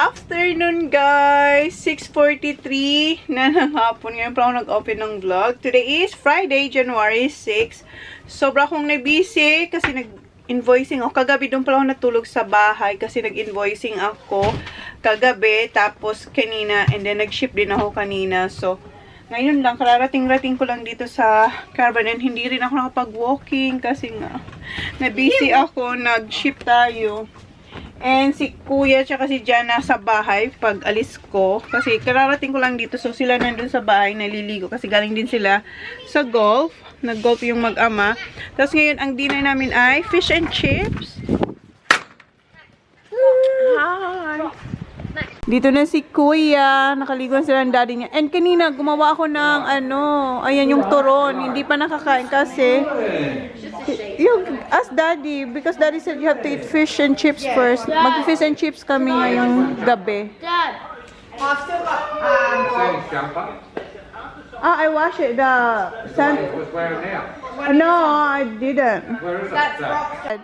afternoon, guys! 6:43 na ng hapon. Ngayon pa ako nag-open ng vlog. Today is Friday, January 6. Sobra akong na-busy kasi nag-invoicing ako. Kagabi doon pala ako natulog sa bahay kasi nag-invoicing ako kagabi. Tapos kanina, and then nag-ship din ako kanina. So, ngayon lang, kararating-rating ko lang dito sa caravan. And hindi rin ako nakapag-walking kasi nga, na-busy ako. Nag-ship tayo. And si Kuya tsaka si Jan nasa bahay pag alis ko. Kasi kararating ko lang dito. So sila nandun sa bahay, naliligo. Kasi galing din sila sa golf. Nag-golf yung mag-ama. Tapos ngayon, ang dinner namin ay fish and chips. Hi! Dito na si Kuya. Nakaliguan sila ng daddy niya. And kanina, gumawa ako ng ayan yung turon. Hindi pa nakakain kasi you ask daddy because daddy said you have to eat fish and chips first. Mag-fish and chips kami ngayong gabi. Dad, I've still got jumper. I wash it. The sand. Was wearing out. No, I didn't. Where is it?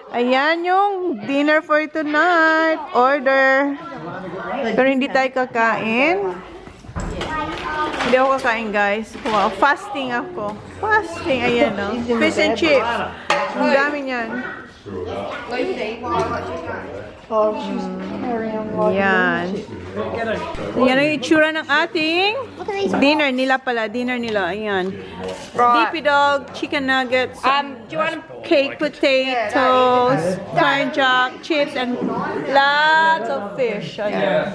Ayan yung dinner for tonight. Order. Pero hindi tayo kakain. Hindi ako kakain, guys. Wow, fasting ako. Fasting, ayan o. Fish and chips. Ang dami niyan. Yan. Yan ang itsura ng ating dinner nila pala. Dinner nila. Ayan. Dippy dog, chicken nuggets, cake potatoes, corn jack, chips, and lots of fish. Ayan.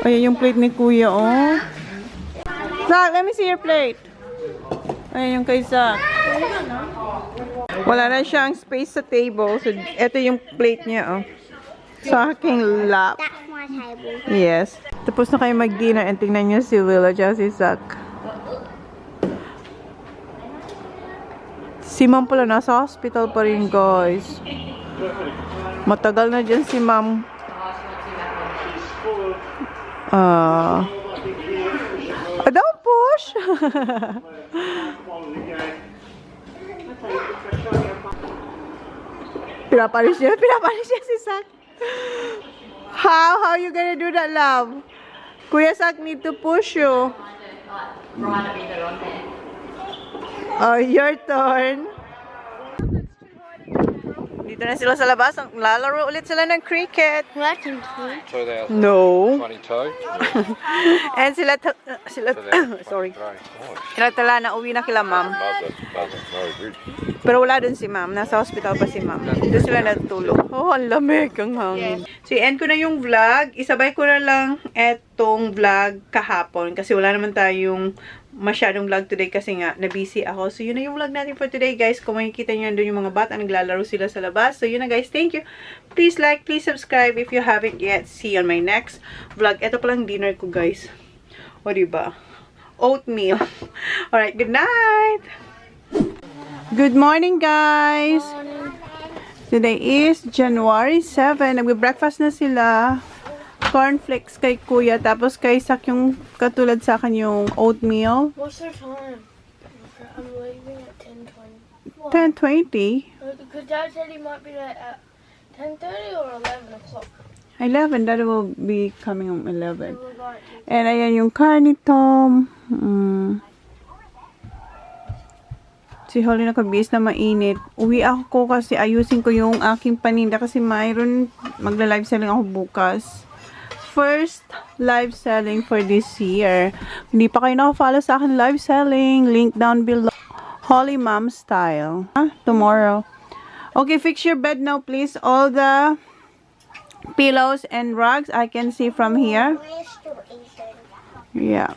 Ayan yung plate ni Kuya, oh. Zach, let me see your plate. Ayan yung kay Zach. Wala na siyang space sa table. So, ito yung plate niya, oh. Sa aking lap. That's my table. Yes. Tapos na kayo mag-dinner and tingnan niyo si Will at si Zach. Si Ma'am pala nasa hospital pa rin, guys. Matagal na dyan si Ma'am. Don't push! Pinapalis niya si Zach. How you gonna do that, love? Kuya Zach need to push you. Oh, your turn. Dito na sila sa labas. Lalaro ulit sila ng cricket. No. 22. And sila sorry. Sila tala na uwi na kila Ma'am. Pero wala dun si Ma'am. Nasa hospital pa si Ma'am. Doon sila natutulog. Oh, ang lamig ang hangin. So, end ko na yung vlog. Isabay ko na lang etong vlog kahapon. Kasi wala naman tayong masyadong vlog today kasi nga na-busy ako. So, yun na yung vlog natin for today, guys. Kung makikita nyo doon yung mga bata, naglalaro sila sa labas. So, yun na, guys. Thank you. Please like, please subscribe if you haven't yet. See you on my next vlog. Ito palang dinner ko, guys. O, diba? Oatmeal. Alright, good night! Good morning, guys! Today is January 7. Nagbe-breakfast na sila. Cornflakes kay Kuya. Tapos kay Sak yung katulad sa akin yung oatmeal. what's their time? I'm leaving at 10:20. 10:20? Because Dad said he might be there at 10:30 or 11 o'clock. 11. That will be coming on 11. So we're going to- And ayan yung Ganito. Si Holly nakabis na mainit. Uwi ako kasi ayusin ko yung aking paninda kasi mayroon magla-live selling ako bukas. First live selling for this year. Hindi pa kayo naka-follow sa akin live selling. Link down below. Holly Mom style. Tomorrow. Okay, fix your bed now please. All the pillows and rugs I can see from here. Yeah.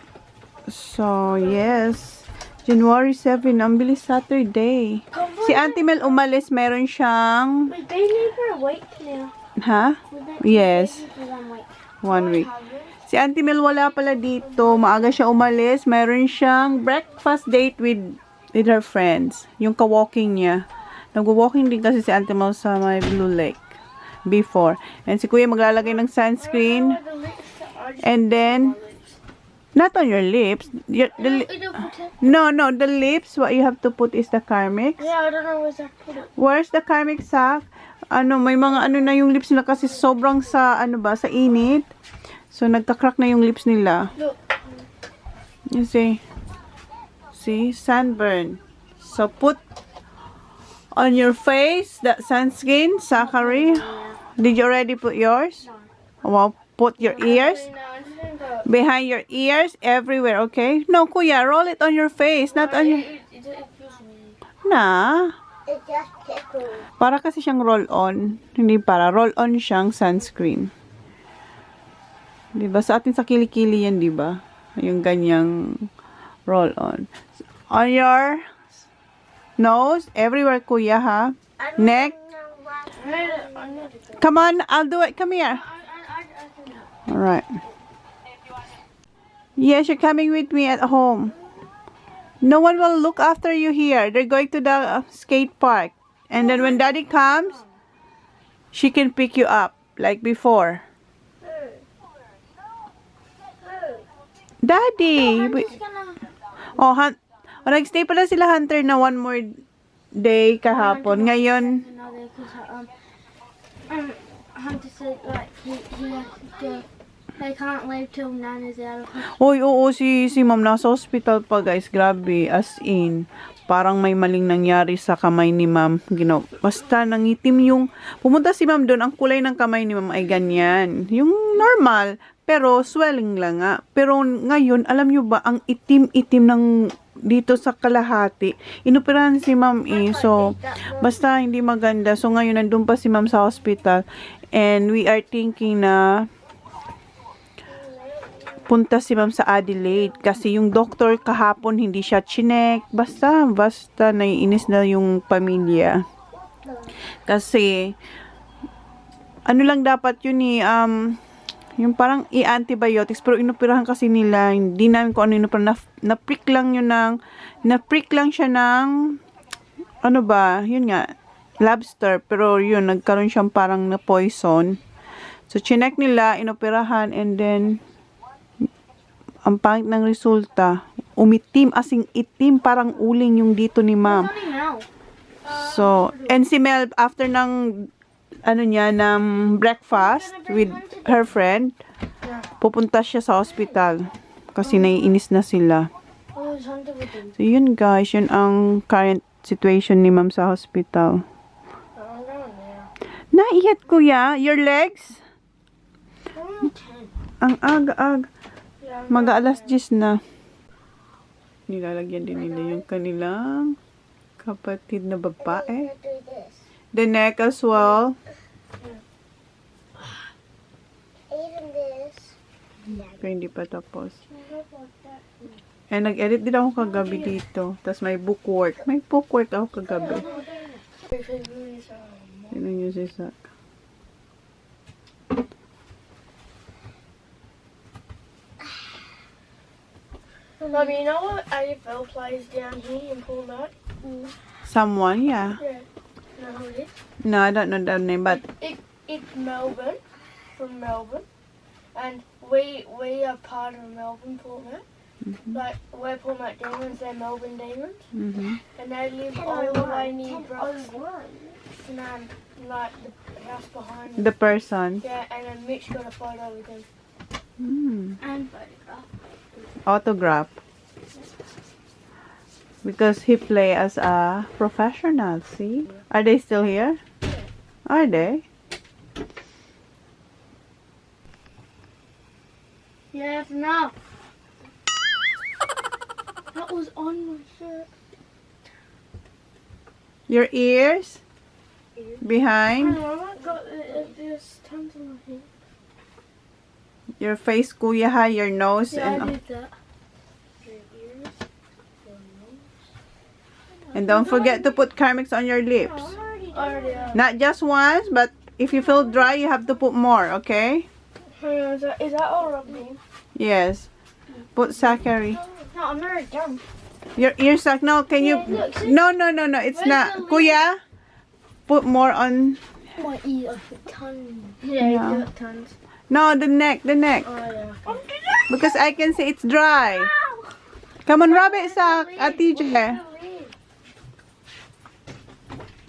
So, yes. January 7. Ang bilis Saturday. Si Auntie Mel umalis. Meron siyang... Wait, they need for a week now. Ha? Yes. 1 week. Si Auntie Mel wala pala dito. Maaga siya umalis. Meron siyang breakfast date with her friends. Yung ka-walking niya. Nag-walking din kasi si Auntie Mel sa my Blue Lake. Before. And si Kuya maglalagay ng sunscreen. And then... Not on your lips. No, the lips. What you have to put is the Carmex. Yeah, I don't know where's that put it. Where's the Carmex, Zach? may mga na yung lips nila kasi sobrang sa, sa init. So, nagka-crack na yung lips nila. Look. You see? See? Sunburn. So, put on your face that sunscreen, Zachary. Did you already put yours? Well, put your ears. Behind your ears, everywhere, okay? No, kuya, roll it on your face, not on your... It feels weird. Na. It just tickles. Para kasi siyang roll-on. Hindi para. Roll-on siyang sunscreen. Diba? Sa atin sa kilikili yan, diba? Yung ganyang roll-on. On your nose, everywhere, kuya, ha? Neck. Come on, I'll do it. Come here. Alright. Yes, you're coming with me at home. No one will look after you here. They're going to the skate park. And then when Daddy comes, she can pick you up like before. Daddy! Oh, nagstay pala sila Hunter na one more day kahapon. Ngayon, Hunter said like he has to, they can't leave till Nan is out of hospital. oy, oo, si Ma'am nasa hospital pa, guys. Grabe, as in. Parang may maling nangyari sa kamay ni Ma'am. Basta nangitim yung... Pumunta si Ma'am doon, ang kulay ng kamay ni Ma'am ay ganyan. Yung normal, pero swelling lang nga. Pero ngayon, alam nyo ba, ang itim-itim ng dito sa kalahati. Inoperahan si Ma'am So, basta hindi maganda. So, ngayon, nandun pa si Ma'am sa hospital. And we are thinking na punta si Ma'am sa Adelaide. Kasi yung doctor kahapon, hindi siya chinek. Basta, naiinis na yung pamilya. Kasi, ano lang dapat yun yung parang i-antibiotics, pero inoperahan kasi nila, hindi namin kung ano inoperahan, na-prick lang siya ng, yun nga, lobster, pero yun, nagkaroon siyang parang na poison. So, chinek nila, inoperahan, and then, ang pangit ng resulta, umitim, asing itim, parang uling yung dito ni Ma'am. So, and si Mel, after ng, ng breakfast with her friend, pupunta siya sa hospital kasi naiinis na sila. So, yun guys, yun ang current situation ni Ma'am sa hospital. Naiyat, kuya, your legs? Ang aga-aga. Mag-aalas 10 na. Nilalagyan din nila yung kanilang kapatid na babae. The neck as well. Even this. Pero hindi pa tapos. And nag-edit din ako kagabi dito. Tapos may bookwork. May bookwork ako kagabi. Sino yung si Zach? Mom, you know what AFL plays down here in Port? Someone, yeah. Yeah. Know who it is? No, I don't know that name, but It's Melbourne, from Melbourne, and we are part of Melbourne, Portman. Like, we're Portman Demons, they're Melbourne Demons, and they live all the way near Broxton, and like the house behind them. the person. Yeah, and then Mitch got a photo with them. And photograph. Autograph. Because he play as a professional, see? Are they still here? Are they? Yes, enough. That was on my shirt. Your ears? Behind? I got there's tons on my hair. Your face, kuya, ha? Your nose? Yeah, I And, did that. Your ears, your nose. and don't forget to put Carmex on your lips. Already have. Not just once, but if you feel dry, you have to put more, okay? Hang on, is that all rubbing? Yes. Put Zachary. No, I'm already done. Your ears, Zach. No, can you... Yeah, look, see? No. It's Where's not. the lid? Kuya, put more on... My ear, tons. Yeah, Yeah. you got tons. No, the neck. Oh, yeah. Because I can see it's dry. Come on, rub it, Zach. TJ. Where's the lid?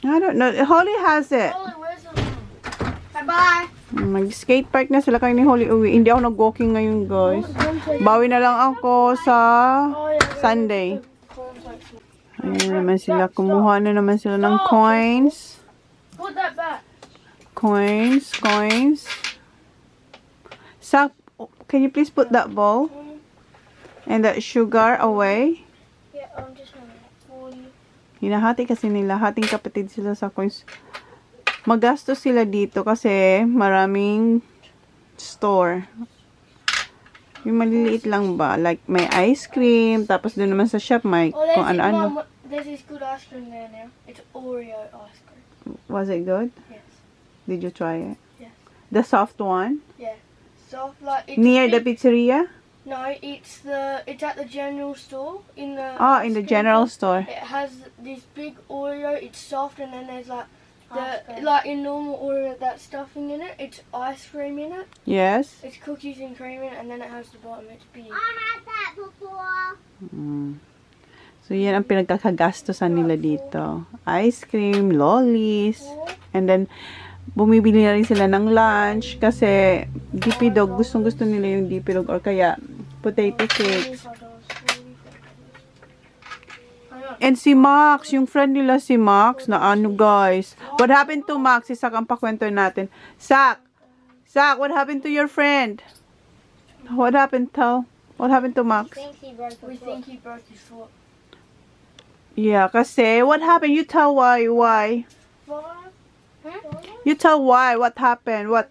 I don't know. Holly has it. Holly, where's the Bye. Mag-skate park na sila kayo ni Holly uwi. Hindi ako nag-walking ngayon, guys. Bawi na lang ako sa Sunday. Ayan naman sila. Kumuha na naman sila ng coins. Put that back. Coins. Can you please put that ball and that sugar away? Yeah, I'm just gonna for you. Hinahati kasi nila. Hating kapatid sila sa coins. Magastos sila dito kasi maraming store. Yung maliliit lang ba? Like, may ice cream. Tapos doon naman sa shop, may Oh, kung ano-ano. There's this good ice cream there now. It's Oreo ice cream. Was it good? Yes. Did you try it? Yes. The soft one? Yeah. Soft like it's Near the big- pizzeria? No, it's at the general store in the. Oh, in the general store. It has this big Oreo. It's soft, and then there's like like in normal Oreo that stuffing in it. It's ice cream in it. Yes? It's cookies and cream in it, and then it has the bottom. It's big. had that before. So, yan ang pinagkakagastosan nila dito. Ice cream, lollies, and then, bumibili na rin sila ng lunch kasi DP dog, gustong-gusto nila yung DP dog or kaya potato cakes. And si Max, yung friend nila si Max, na ano guys. What happened to Max? Si Sak ang pakwento natin. Sak, what happened to your friend? What happened to Max? We think he broke his foot. Yeah, kasi what happened? You tell why. You tell why. What happened? What?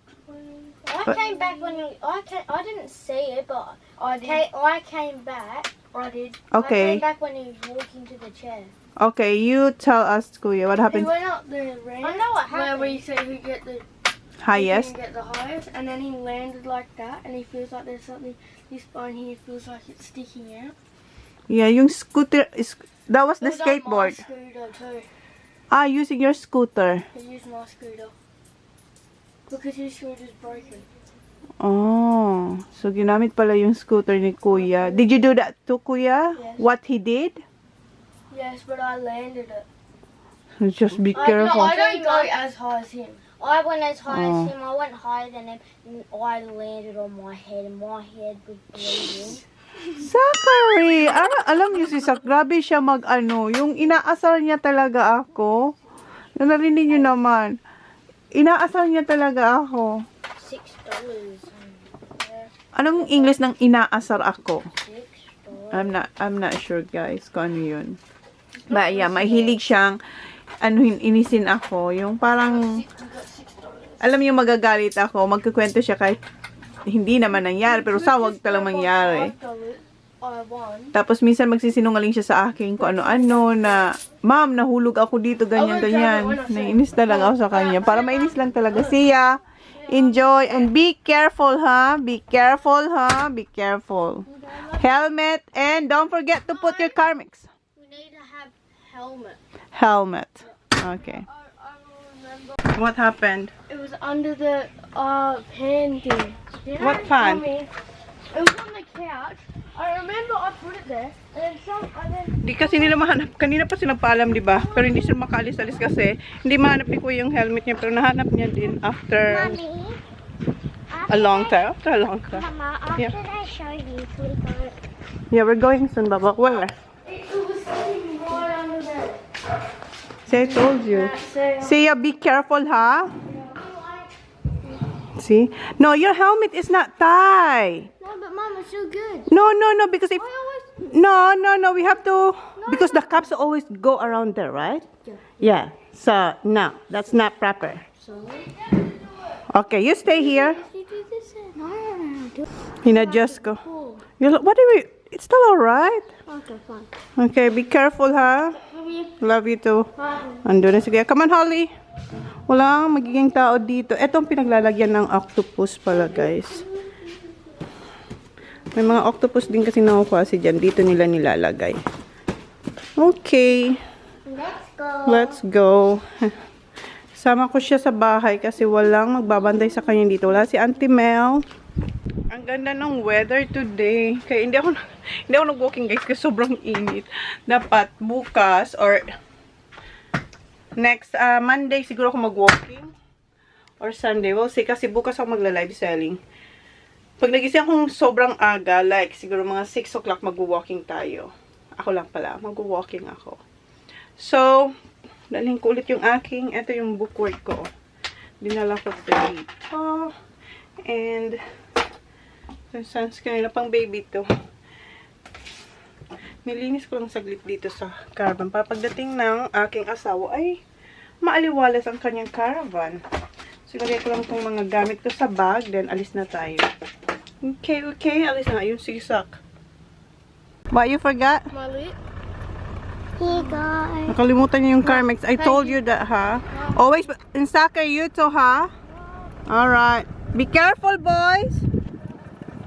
I came back when I didn't see it, but I did. I came back. I did. I Okay. came back when he was walking to the chair. Okay, you tell us, Kuya, what He happened? went up the ramp. I know what Where we happened. say who get the Highest? Who can get the highest, and then he landed like that, and he feels like there's something. His spine here feels like it's sticking out. Yeah, yung scooter is that was the It was on skateboard. my scooter too. Using your scooter. He used my scooter because his scooter's broken. Oh, so ginamit pala yung scooter ni Kuya. Did you do that to Kuya? Yes. What he did? Yes, but I landed it. So just be No, careful. I don't go as high as him. I went as high Oh. as him. I went higher than him. And I landed on my head, and my head was bleeding. Zachary! Alam niyo si Zach, grabe siya yung inaasar niya talaga ako. Narinig niyo naman. Inaasar niya talaga ako. $6. Anong English ng inaasar ako? $6. I'm not sure guys kung ano yun. But yeah, mahilig siyang inisin ako. Yung parang, alam niyo magagalit ako, magkukwento siya kahit hindi naman nangyari, pero sawag talang mangyari. I won. Tapos minsan magsisinungaling siya sa akin kung ano-ano na, ma'am, nahulog ako dito, ganyan-ganyan. Nainis na lang ako sa kanya. Para mainis lang talaga. See ya! Enjoy and be careful, ha? Be careful, ha? Be careful. Helmet and don't forget to put your car mix. We need to have helmet. Helmet. Okay. I will remember. What happened? It was under the pan thing. What fan? It was on the couch. I remember I put it there, and then Di kasi nila mahanap. Kanina pa sila paalam, di ba? Pero hindi sila makaalis-alis kasi hindi mahanap ni Kuya yung helmet niya. Pero nahanap niya din after Mommy, a long time. After a long time. Mama, after Yeah. I show you, we got it. Yeah, we're going soon, Baba. Where? it was sitting right under there. See, I told you. So, See, be careful, ha? See? No, your helmet is not tied. No, but Mom, it's so good. No, because if... No, we have to... Because the cups always go around there, right? Yeah. So, no, that's not proper. So, Okay, you stay here. you do this? No, do Hinadjust ko. cool. What do we... It's still alright. Okay, fine. Okay, be careful, ha? Love you too. Ando na sige. Come on, Holly. Walang magiging tao dito. Ito ang pinaglalagyan ng octopus pala, guys. May mga octopus din kasi nakukuha si dyan. Dito nila nilalagay. Okay. Let's go. Let's go. Sama ko siya sa bahay kasi walang magbabantay sa kanya dito. Wala si Auntie Mel. Ang ganda ng weather today. Kaya hindi ako nag-walking guys kasi sobrang init. Dapat bukas or next Monday siguro ako mag-walking. or Sunday. We'll see, kasi bukas ako magla-live selling. Pag nagising akong sobrang aga, like siguro mga 6 o'clock mag-walking tayo. Ako lang pala, mag-walking ako. So, dalhin ko ulit yung aking, ito yung bookwork ko. Dinala ko dito. And, yung sunscreen na pang baby to. Nilinis ko lang saglit dito sa caravan para pagdating ng aking asawa ay maaliwalas ang kanyang caravan. So, lagay ko lang itong mga gamit ko sa bag, then alis na tayo. Okay, alis na. Yung sisak. What, you forgot? My lip. Hey guys. Nakalimutan niyo yung Carmex. I told you that, ha? Always in soccer, you too, ha? Alright. Be careful, boys!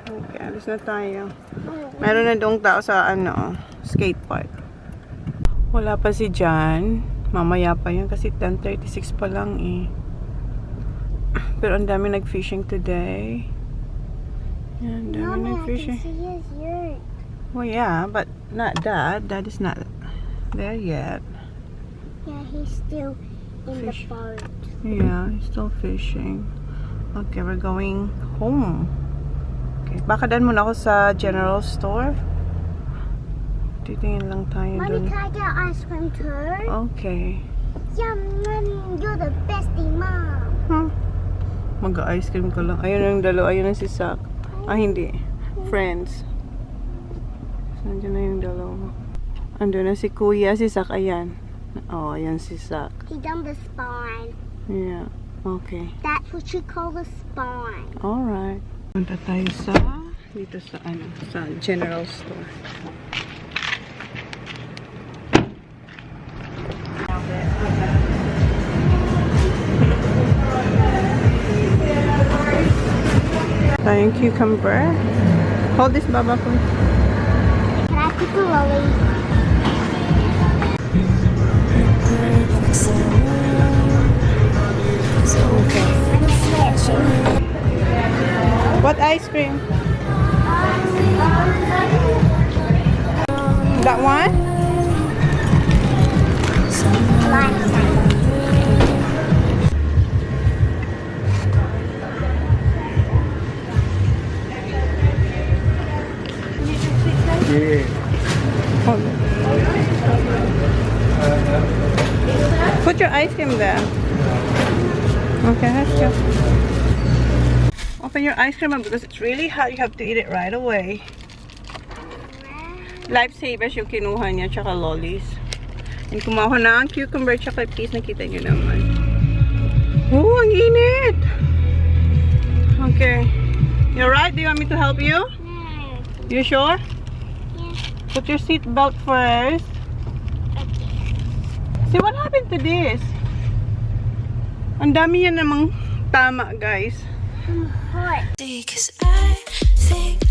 Okay, alis na tayo. Meron na doong tao sa, skate park. Wala pa si Jan. Mamaya pa yun kasi 10:36 pa lang, eh. Pero ang dami nag-fishing today. Yan, ang dami nag-fishing. See his yurt. Well, yeah, but not Dad. Dad is not there yet. Yeah, he's still in Fish. the boat. Yeah, he's still fishing. Okay, we're going home. Okay, baka dan muna ako sa general store. Titingin lang tayo Mommy, dun. can I get ice cream too? Okay. Yum, Mommy, you're the bestie mom. Mag-ice cream ko lang. Ayun ang dalawa. Ayun ang si Sak. Ah, hindi. Friends. Nandiyan na yung dalawa. Andun na si Kuya. Si Sak, ayan. Oh, ayan si Sak. He done the spine. Yeah. Okay. That's what you call the spine. Alright. Punta tayo sa dito sa sa general store. Tayong cucumber. Hold this, Baba, please. Can I pick a lolly? What ice cream? That one? Yeah. Hold it. Put your ice cream there. Okay, let's go. Open your ice cream up because it's really hot. You have to eat it right away. Lifesavers yung kinuha niya, tsaka lollies. And kumuha ko ng cucumber tsaka peas. Nakita niyo naman. Oh, ang init! Okay. You're right? Do you want me to help you? No. You sure? Yeah. Put your seat belt first. See, what happened to this? Ang dami yan namang tama, guys. I'm hot. Cause I think